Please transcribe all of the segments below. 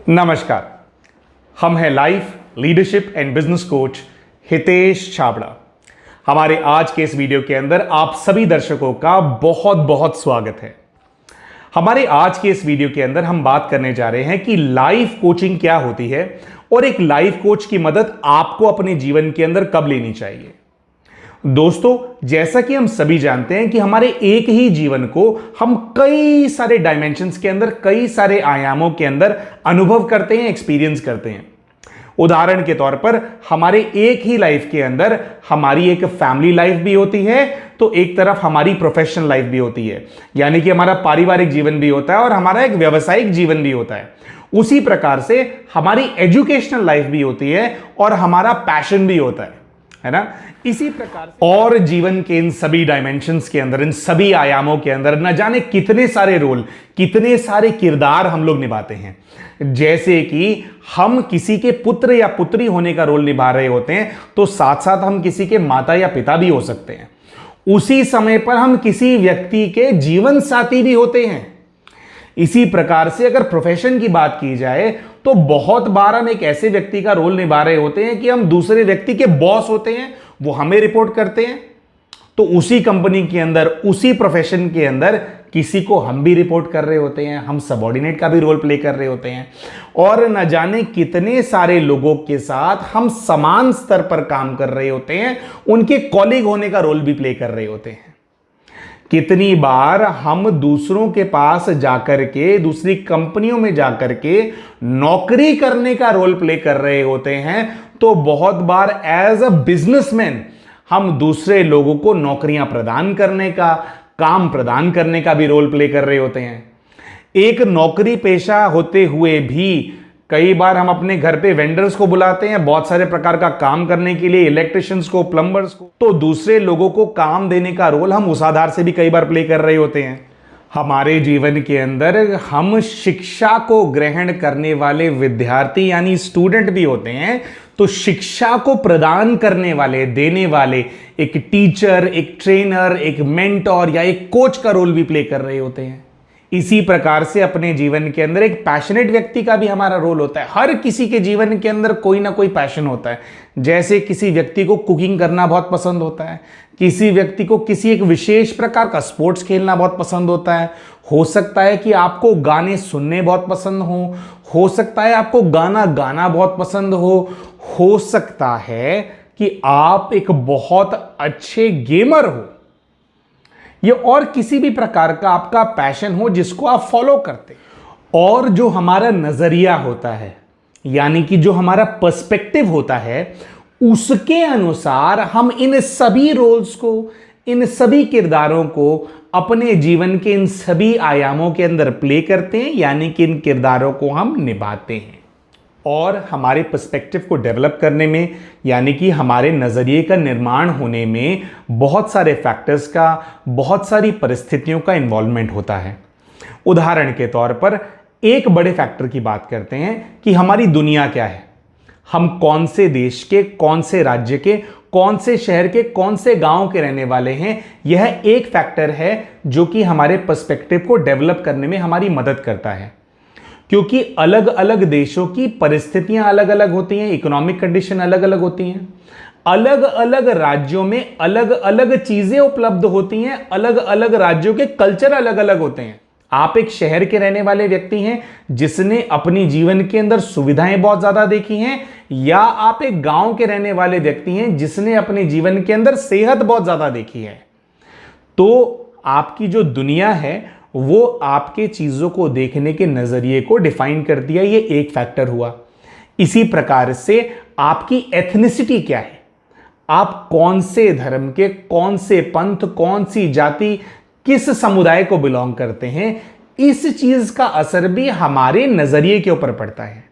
नमस्कार, हम हैं life leadership and business coach Hitesh Chhabra. हमारे आज के इस वीडियो के अंदर आप सभी दर्शकों का बहुत बहुत स्वागत है। हमारे आज के इस वीडियो के अंदर हम बात करने जा रहे हैं कि लाइफ कोचिंग क्या होती है और एक लाइफ कोच की मदद आपको अपने जीवन के अंदर कब लेनी चाहिए। दोस्तों, जैसा कि हम सभी जानते हैं कि हमारे एक ही जीवन को हम कई सारे डायमेंशंस के अंदर, कई सारे आयामों के अंदर अनुभव करते हैं, एक्सपीरियंस करते हैं। उदाहरण के तौर पर हमारे एक ही लाइफ के अंदर हमारी एक फैमिली लाइफ भी होती है, तो एक तरफ हमारी प्रोफेशनल लाइफ भी होती है, यानी कि हमारा पारिवारिक जीवन भी होता है और हमारा एक व्यावसायिक जीवन भी होता है। उसी प्रकार से हमारी एजुकेशनल लाइफ भी होती है और हमारा पैशन भी होता है ना। इसी प्रकार से और जीवन के इन सभी डायमेंशंस के अंदर, इन सभी आयामों के अंदर न जाने कितने सारे रोल, कितने सारे किरदार हम लोग निभाते हैं। जैसे कि हम किसी के पुत्र या पुत्री होने का रोल निभा रहे होते हैं, तो साथ साथ हम किसी के माता या पिता भी हो सकते हैं। उसी समय पर हम किसी व्यक्ति के जीवन साथी भी होते हैं। इसी प्रकार से अगर प्रोफेशन की बात की जाए तो बहुत बार हम एक ऐसे व्यक्ति का रोल निभा रहे होते हैं कि हम दूसरे व्यक्ति के बॉस होते हैं, वो हमें रिपोर्ट करते हैं। तो उसी कंपनी के अंदर, उसी प्रोफेशन के अंदर किसी को हम भी रिपोर्ट कर रहे होते हैं, हम सबऑर्डिनेट का भी रोल प्ले कर रहे होते हैं और न जाने कितने सारे लोगों के साथ हम समान स्तर पर काम कर रहे होते हैं, उनके कॉलीग होने का रोल भी प्ले कर रहे होते हैं। कितनी बार हम दूसरों के पास जाकर के, दूसरी कंपनियों में जाकर के नौकरी करने का रोल प्ले कर रहे होते हैं, तो बहुत बार एज अ बिजनेसमैन हम दूसरे लोगों को नौकरियां प्रदान करने का, काम प्रदान करने का भी रोल प्ले कर रहे होते हैं। एक नौकरी पेशा होते हुए भी कई बार हम अपने घर पे वेंडर्स को बुलाते हैं बहुत सारे प्रकार का काम करने के लिए, इलेक्ट्रिशियंस को, प्लम्बर्स को, तो दूसरे लोगों को काम देने का रोल हम उस आधार से भी कई बार प्ले कर रहे होते हैं। हमारे जीवन के अंदर हम शिक्षा को ग्रहण करने वाले विद्यार्थी यानी स्टूडेंट भी होते हैं, तो शिक्षा को प्रदान करने वाले, देने वाले एक टीचर, एक ट्रेनर, एक मेंटोर या एक कोच का रोल भी प्ले कर रहे होते हैं। इसी प्रकार से अपने जीवन के अंदर एक पैशनेट व्यक्ति का भी हमारा रोल होता है। हर किसी के जीवन के अंदर कोई ना कोई पैशन होता है। जैसे किसी व्यक्ति को कुकिंग करना बहुत पसंद होता है, किसी व्यक्ति को किसी एक विशेष प्रकार का स्पोर्ट्स खेलना बहुत पसंद होता है। हो सकता है कि आपको गाने सुनने बहुत पसंद हो सकता है आपको गाना गाना बहुत पसंद हो सकता है कि आप एक बहुत अच्छे गेमर हो, ये और किसी भी प्रकार का आपका पैशन हो जिसको आप फॉलो करते। और जो हमारा नजरिया होता है, यानी कि जो हमारा पर्सपेक्टिव होता है, उसके अनुसार हम इन सभी रोल्स को, इन सभी किरदारों को अपने जीवन के इन सभी आयामों के अंदर प्ले करते हैं, यानी कि इन किरदारों को हम निभाते हैं। और हमारे पर्सपेक्टिव को डेवलप करने में, यानी कि हमारे नज़रिए का निर्माण होने में बहुत सारे फैक्टर्स का, बहुत सारी परिस्थितियों का इन्वॉल्वमेंट होता है। उदाहरण के तौर पर एक बड़े फैक्टर की बात करते हैं कि हमारी दुनिया क्या है, हम कौन से देश के, कौन से राज्य के, कौन से शहर के, कौन से गांव के रहने वाले हैं। यह एक फैक्टर है जो कि हमारे पर्सपेक्टिव को डेवलप करने में हमारी मदद करता है, क्योंकि अलग अलग देशों की परिस्थितियां अलग अलग होती हैं, इकोनॉमिक कंडीशन अलग अलग होती हैं, अलग अलग राज्यों में अलग अलग चीजें उपलब्ध होती हैं, अलग अलग राज्यों के कल्चर अलग अलग होते हैं। आप एक शहर के रहने वाले व्यक्ति हैं जिसने अपनी जीवन के अंदर सुविधाएं बहुत ज्यादा देखी हैं, या आप एक गांव के रहने वाले व्यक्ति हैं जिसने अपने जीवन के अंदर सेहत बहुत ज्यादा देखी है, तो आपकी जो दुनिया है वो आपके चीजों को देखने के नजरिए को डिफाइन कर दिया। ये एक फैक्टर हुआ। इसी प्रकार से आपकी एथनिसिटी क्या है, आप कौन से धर्म के, कौन से पंथ, कौन सी जाति, किस समुदाय को बिलोंग करते हैं, इस चीज का असर भी हमारे नजरिए के ऊपर पड़ता है।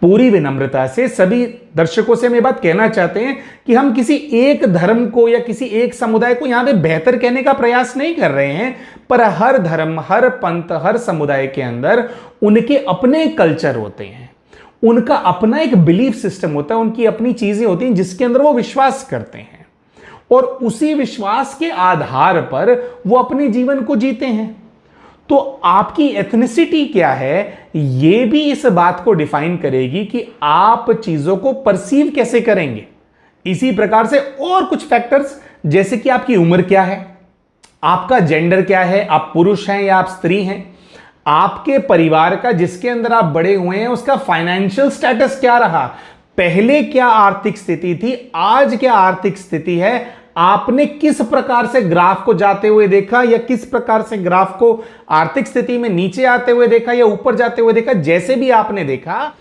पूरी विनम्रता से सभी दर्शकों से हम ये बात कहना चाहते हैं कि हम किसी एक धर्म को या किसी एक समुदाय को यहां पे बेहतर कहने का प्रयास नहीं कर रहे हैं, पर हर धर्म, हर पंथ, हर समुदाय के अंदर उनके अपने कल्चर होते हैं, उनका अपना एक बिलीफ सिस्टम होता है, उनकी अपनी चीजें होती हैं जिसके अंदर वो विश्वास करते हैं, और उसी विश्वास के आधार पर वो अपने जीवन को जीते हैं। तो आपकी एथनिसिटी क्या है, यह भी इस बात को डिफाइन करेगी कि आप चीजों को परसीव कैसे करेंगे। इसी प्रकार से और कुछ फैक्टर्स, जैसे कि आपकी उम्र क्या है, आपका जेंडर क्या है, आप पुरुष हैं या आप स्त्री हैं, आपके परिवार का जिसके अंदर आप बड़े हुए हैं उसका फाइनेंशियल स्टेटस क्या रहा, पहले क्या आर्थिक स्थिति थी, आज क्या आर्थिक स्थिति है, आपने किस प्रकार से ग्राफ को जाते हुए देखा या किस प्रकार से ग्राफ को आर्थिक स्थिति में नीचे आते हुए देखा या ऊपर जाते हुए देखा, जैसे भी आपने देखा,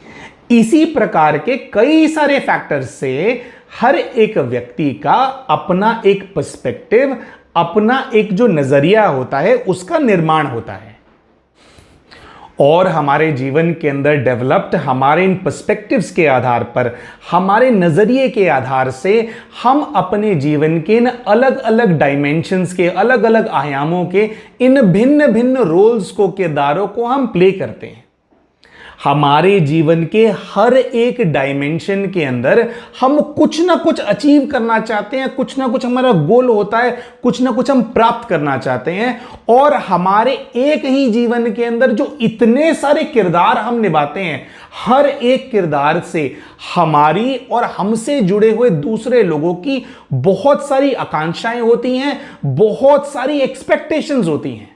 इसी प्रकार के कई सारे फैक्टर्स से हर एक व्यक्ति का अपना एक पर्सपेक्टिव, अपना एक जो नजरिया होता है उसका निर्माण होता है। और हमारे जीवन के अंदर डेवलप्ड हमारे इन पर्सपेक्टिव्स के आधार पर, हमारे नजरिए के आधार से हम अपने जीवन के इन अलग अलग डायमेंशंस के, अलग अलग आयामों के इन भिन्न भिन्न रोल्स को, किरदारों को हम प्ले करते हैं। हमारे जीवन के हर एक डायमेंशन के अंदर हम कुछ ना कुछ अचीव करना चाहते हैं, कुछ ना कुछ हमारा गोल होता है, कुछ ना कुछ हम प्राप्त करना चाहते हैं। और हमारे एक ही जीवन के अंदर जो इतने सारे किरदार हम निभाते हैं, हर एक किरदार से हमारी और हमसे जुड़े हुए दूसरे लोगों की बहुत सारी आकांक्षाएं होती हैं, बहुत सारी एक्सपेक्टेशंस होती हैं।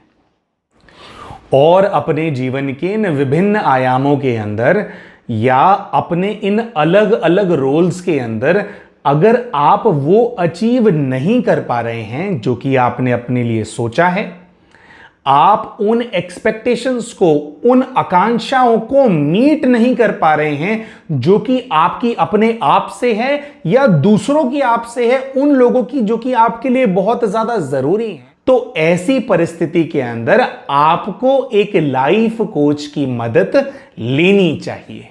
और अपने जीवन के इन विभिन्न आयामों के अंदर या अपने इन अलग अलग रोल्स के अंदर अगर आप वो अचीव नहीं कर पा रहे हैं जो कि आपने अपने लिए सोचा है, आप उन एक्सपेक्टेशंस को, उन आकांक्षाओं को मीट नहीं कर पा रहे हैं जो कि आपकी अपने आप से है या दूसरों की आप से है, उन लोगों की जो कि आपके लिए बहुत ज्यादा जरूरी है, तो ऐसी परिस्थिति के अंदर आपको एक लाइफ कोच की मदद लेनी चाहिए।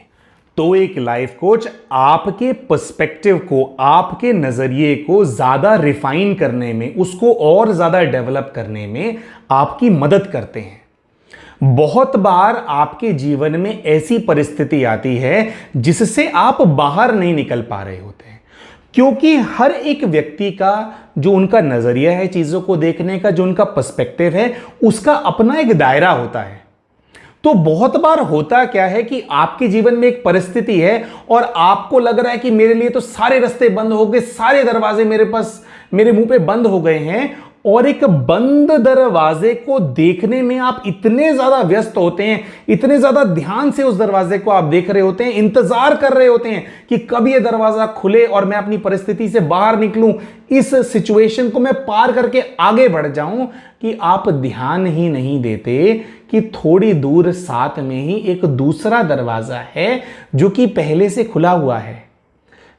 तो एक लाइफ कोच आपके पर्सपेक्टिव को, आपके नजरिए को ज्यादा रिफाइन करने में, उसको और ज्यादा डेवलप करने में आपकी मदद करते हैं। बहुत बार आपके जीवन में ऐसी परिस्थिति आती है जिससे आप बाहर नहीं निकल पा रहे होते हैं, क्योंकि हर एक व्यक्ति का जो उनका नजरिया है चीजों को देखने का, जो उनका पर्सपेक्टिव है, उसका अपना एक दायरा होता है। तो बहुत बार होता क्या है कि आपके जीवन में एक परिस्थिति है और आपको लग रहा है कि मेरे लिए तो सारे रास्ते बंद हो गए, सारे दरवाजे मेरे मुंह पे बंद हो गए हैं, और एक बंद दरवाजे को देखने में आप इतने ज्यादा व्यस्त होते हैं, इतने ज्यादा ध्यान से उस दरवाजे को आप देख रहे होते हैं, इंतजार कर रहे होते हैं कि कब यह दरवाजा खुले और मैं अपनी परिस्थिति से बाहर निकलूं, इस सिचुएशन को मैं पार करके आगे बढ़ जाऊं, कि आप ध्यान ही नहीं देते कि थोड़ी दूर साथ में ही एक दूसरा दरवाजा है जो कि पहले से खुला हुआ है।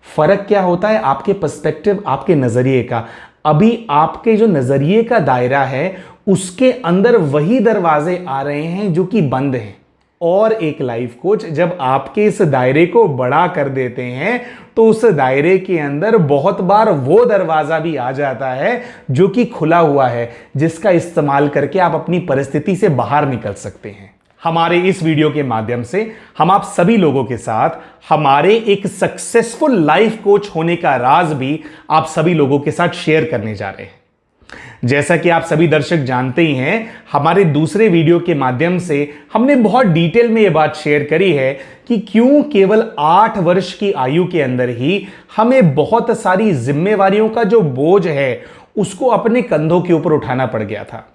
फर्क क्या होता है? आपके पर्सपेक्टिव, आपके नजरिए का। अभी आपके जो नजरिए का दायरा है उसके अंदर वही दरवाजे आ रहे हैं जो कि बंद हैं। और एक लाइफ कोच जब आपके इस दायरे को बड़ा कर देते हैं तो उस दायरे के अंदर बहुत बार वो दरवाजा भी आ जाता है जो कि खुला हुआ है, जिसका इस्तेमाल करके आप अपनी परिस्थिति से बाहर निकल सकते हैं। हमारे इस वीडियो के माध्यम से हम आप सभी लोगों के साथ हमारे एक सक्सेसफुल लाइफ कोच होने का राज भी आप सभी लोगों के साथ शेयर करने जा रहे हैं। जैसा कि आप सभी दर्शक जानते ही हैं, हमारे दूसरे वीडियो के माध्यम से हमने बहुत डिटेल में यह बात शेयर करी है कि क्यों केवल 8 वर्ष की आयु के अंदर ही हमें बहुत सारी जिम्मेवारियों का जो बोझ है उसको अपने कंधों के ऊपर उठाना पड़ गया था।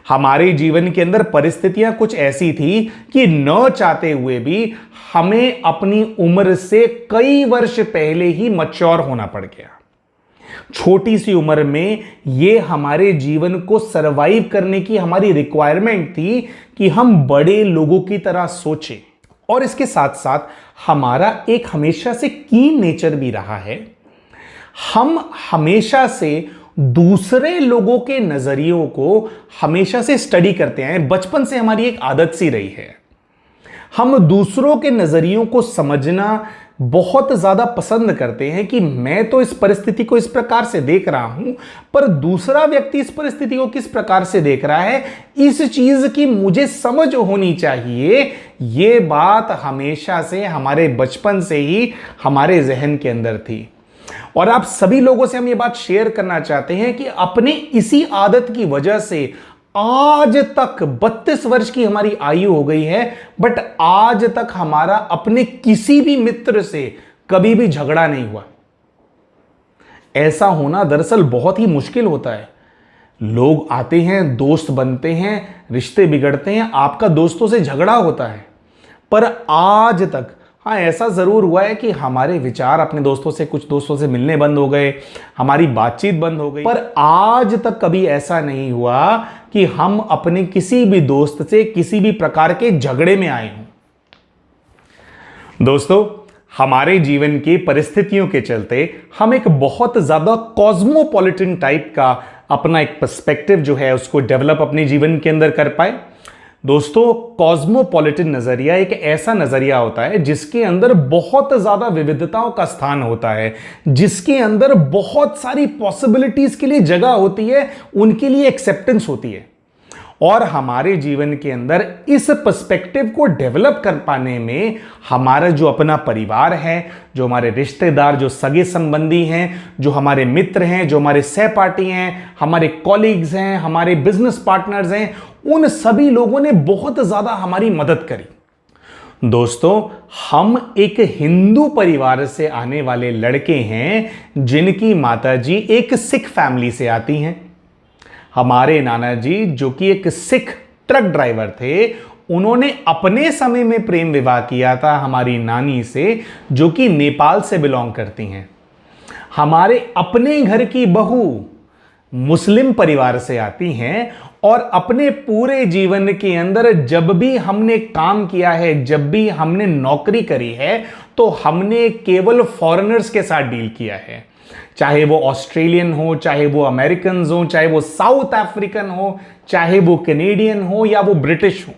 हमारे जीवन के अंदर परिस्थितियां कुछ ऐसी थी कि न चाहते हुए भी हमें अपनी उम्र से कई वर्ष पहले ही मैच्योर होना पड़ गया। छोटी सी उम्र में यह हमारे जीवन को सरवाइव करने की हमारी रिक्वायरमेंट थी कि हम बड़े लोगों की तरह सोचें। और इसके साथ साथ हमारा एक हमेशा से कीन नेचर भी रहा है। हम हमेशा से दूसरे लोगों के नजरियों को हमेशा से स्टडी करते हैं। बचपन से हमारी एक आदत सी रही है। हम दूसरों के नजरियों को समझना बहुत ज्यादा पसंद करते हैं कि मैं तो इस परिस्थिति को इस प्रकार से देख रहा हूं, पर दूसरा व्यक्ति इस परिस्थिति को किस प्रकार से देख रहा है, इस चीज की मुझे समझ होनी चाहिए। यह बात हमेशा से हमारे बचपन से ही हमारे जहन के अंदर थी। और आप सभी लोगों से हम ये बात शेयर करना चाहते हैं कि अपने इसी आदत की वजह से आज तक 32 वर्ष की हमारी आयु हो गई है, बट आज तक हमारा अपने किसी भी मित्र से कभी भी झगड़ा नहीं हुआ। ऐसा होना दरअसल बहुत ही मुश्किल होता है। लोग आते हैं, दोस्त बनते हैं, रिश्ते बिगड़ते हैं, आपका दोस्तों से झगड़ा होता है, पर आज तक हाँ ऐसा ज़रूर हुआ है कि हमारे विचार अपने दोस्तों से, कुछ दोस्तों से मिलने बंद हो गए, हमारी बातचीत बंद हो गई, पर आज तक कभी ऐसा नहीं हुआ कि हम अपने किसी भी दोस्त से किसी भी प्रकार के झगड़े में आए हों। दोस्तों, हमारे जीवन की परिस्थितियों के चलते हम एक बहुत ज़्यादा कॉस्मोपॉलिटन टाइप का अपना एक पर्सपेक्टिव जो है उसको डेवलप अपने जीवन के अंदर कर पाए। दोस्तों, कॉस्मोपॉलिटन नजरिया एक ऐसा नजरिया होता है जिसके अंदर बहुत ज्यादा विविधताओं का स्थान होता है, जिसके अंदर बहुत सारी पॉसिबिलिटीज के लिए जगह होती है, उनके लिए एक्सेप्टेंस होती है। और हमारे जीवन के अंदर इस पर्सपेक्टिव को डेवलप कर पाने में हमारा जो अपना परिवार है, जो हमारे रिश्तेदार, जो सगे संबंधी हैं, जो हमारे मित्र हैं, जो हमारे सहपाठी हैं, हमारे कॉलीग्स हैं, हमारे बिजनेस पार्टनर्स हैं, उन सभी लोगों ने बहुत ज्यादा हमारी मदद करी। दोस्तों, हम एक हिंदू परिवार से आने वाले लड़के हैं जिनकी माताजी एक सिख फैमिली से आती हैं। हमारे नाना जी, जो कि एक सिख ट्रक ड्राइवर थे, उन्होंने अपने समय में प्रेम विवाह किया था हमारी नानी से, जो कि नेपाल से बिलोंग करती हैं। हमारे अपने घर की बहू मुस्लिम परिवार से आती हैं और अपने पूरे जीवन के अंदर जब भी हमने काम किया है, जब भी हमने नौकरी करी है, तो हमने केवल फॉरेनर्स के साथ डील किया है। चाहे वो ऑस्ट्रेलियन हो, चाहे वो अमेरिकन हो, चाहे वो साउथ अफ्रीकन हो, चाहे वो कैनेडियन हो या वो ब्रिटिश हो।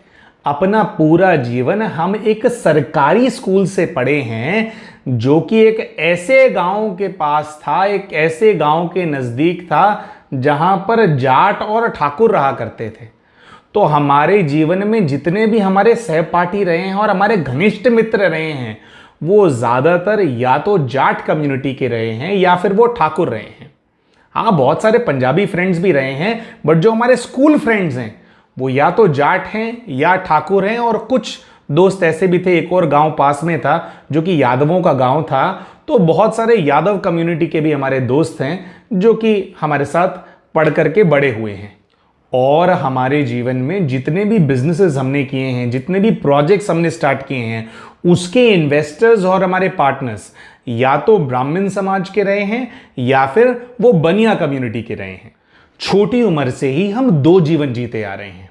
अपना पूरा जीवन हम एक सरकारी स्कूल से पढ़े हैं जो कि एक ऐसे गांव के पास था, एक ऐसे गांव के नजदीक था जहां पर जाट और ठाकुर रहा करते थे। तो हमारे जीवन में जितने भी हमारे सहपाठी रहे हैं और हमारे घनिष्ठ मित्र रहे हैं, वो ज्यादातर या तो जाट कम्युनिटी के रहे हैं या फिर वो ठाकुर रहे हैं। हाँ, बहुत सारे पंजाबी फ्रेंड्स भी रहे हैं, बट जो हमारे स्कूल फ्रेंड्स हैं वो या तो जाट हैं या ठाकुर हैं। और कुछ दोस्त ऐसे भी थे, एक और गांव पास में था जो कि यादवों का गांव था, तो बहुत सारे यादव कम्युनिटी के भी हमारे दोस्त हैं जो कि हमारे साथ पढ़ करके बड़े हुए हैं। और हमारे जीवन में जितने भी बिजनेसेस हमने किए हैं, जितने भी प्रोजेक्ट्स हमने स्टार्ट किए हैं, उसके इन्वेस्टर्स और हमारे पार्टनर्स या तो ब्राह्मण समाज के रहे हैं या फिर वो बनिया कम्युनिटी के रहे हैं। छोटी उम्र से ही हम दो जीवन जीते आ रहे हैं।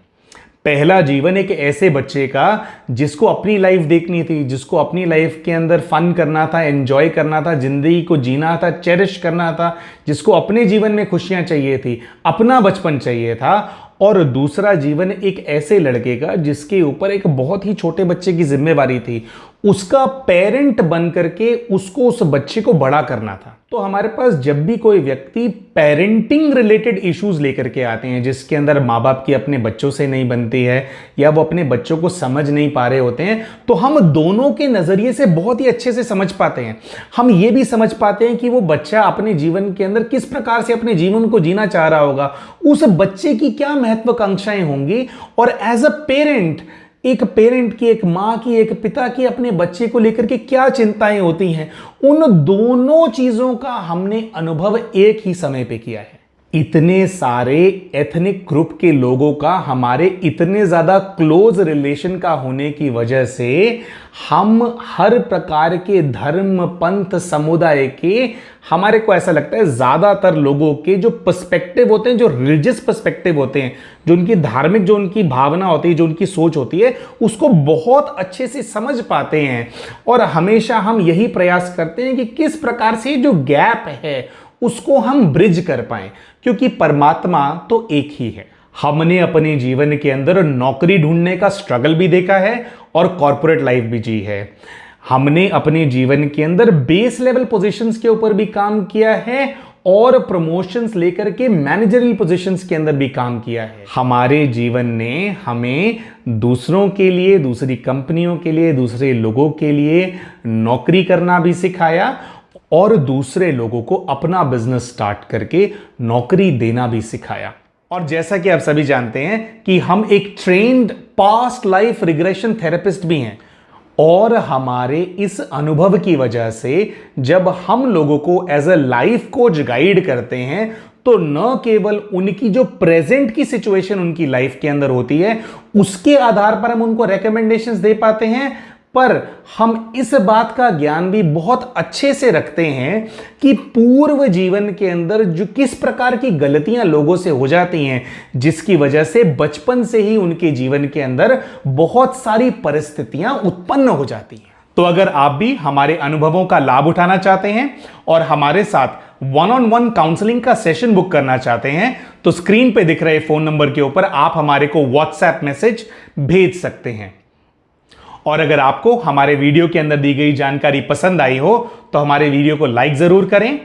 पहला जीवन एक ऐसे बच्चे का जिसको अपनी लाइफ देखनी थी, जिसको अपनी लाइफ के अंदर फन करना था, एंजॉय करना था, जिंदगी को जीना था, चेरिश करना था, जिसको अपने जीवन में खुशियां चाहिए थी, अपना बचपन चाहिए था। और दूसरा जीवन एक ऐसे लड़के का जिसके ऊपर एक बहुत ही छोटे बच्चे की जिम्मेवारी थी, उसका पेरेंट बन करके उसको, उस बच्चे को बड़ा करना था। तो हमारे पास जब भी कोई व्यक्ति पेरेंटिंग रिलेटेड इश्यूज लेकर के आते हैं, जिसके अंदर माँ बाप की अपने बच्चों से नहीं बनती है या वो अपने बच्चों को समझ नहीं पा रहे होते हैं, तो हम दोनों के नजरिए से बहुत ही अच्छे से समझ पाते हैं। हम ये भी समझ पाते हैं कि वो बच्चा अपने जीवन के अंदर किस प्रकार से अपने जीवन को जीना चाह रहा होगा, उस बच्चे की क्या महत्वाकांक्षाएं होंगी, और एज अ पेरेंट, एक पेरेंट की, एक मां की, एक पिता की अपने बच्चे को लेकर के क्या चिंताएं होती हैं, उन दोनों चीजों का हमने अनुभव एक ही समय पे किया है। इतने सारे एथनिक ग्रुप के लोगों का हमारे इतने ज्यादा क्लोज रिलेशन का होने की वजह से हम हर प्रकार के धर्म, पंथ, समुदाय के, हमारे को ऐसा लगता है ज्यादातर लोगों के जो पर्सपेक्टिव होते हैं, जो रिलीजियस पर्सपेक्टिव होते हैं, जो उनकी धार्मिक, जो उनकी भावना होती है, जो उनकी सोच होती है, उसको बहुत अच्छे से समझ पाते हैं। और हमेशा हम यही प्रयास करते हैं कि किस प्रकार से जो गैप है उसको हम ब्रिज कर पाएं, क्योंकि परमात्मा तो एक ही है। हमने अपने जीवन के अंदर नौकरी ढूंढने का स्ट्रगल भी देखा है और कॉर्पोरेट लाइफ भी जी है। हमने अपने जीवन के अंदर बेस लेवल पोजीशंस के ऊपर भी काम किया है और प्रमोशंस लेकर के मैनेजरियल पोजीशंस के अंदर भी काम किया है। हमारे जीवन ने हमें दूसरों के लिए, दूसरी कंपनियों के लिए, दूसरे लोगों के लिए नौकरी करना भी सिखाया और दूसरे लोगों को अपना बिजनेस स्टार्ट करके नौकरी देना भी सिखाया। और जैसा कि आप सभी जानते हैं कि हम एक trained past life regression therapist भी हैं, और हमारे इस अनुभव की वजह से जब हम लोगों को as a life coach guide करते हैं तो न केवल उनकी जो प्रेजेंट की सिचुएशन उनकी लाइफ के अंदर होती है उसके आधार पर हम उनको रिकमेंडेशंस दे पाते हैं, पर हम इस बात का ज्ञान भी बहुत अच्छे से रखते हैं कि पूर्व जीवन के अंदर जो किस प्रकार की गलतियां लोगों से हो जाती हैं जिसकी वजह से बचपन से ही उनके जीवन के अंदर बहुत सारी परिस्थितियां उत्पन्न हो जाती हैं। तो अगर आप भी हमारे अनुभवों का लाभ उठाना चाहते हैं और हमारे साथ वन-ऑन-वन काउंसलिंग का सेशन बुक करना चाहते हैं तो स्क्रीन पे दिख रहे फोन नंबर के ऊपर आप हमारे को व्हाट्सएप मैसेज भेज सकते हैं। और अगर आपको हमारे वीडियो के अंदर दी गई जानकारी पसंद आई हो तो हमारे वीडियो को लाइक जरूर करें,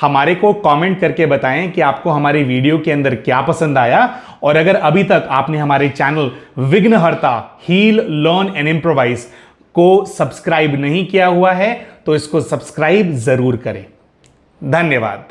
हमारे को कमेंट करके बताएं कि आपको हमारे वीडियो के अंदर क्या पसंद आया, और अगर अभी तक आपने हमारे चैनल विघ्नहर्ता हील लर्न एंड इम्प्रोवाइज को सब्सक्राइब नहीं किया हुआ है तो इसको सब्सक्राइब जरूर करें। धन्यवाद।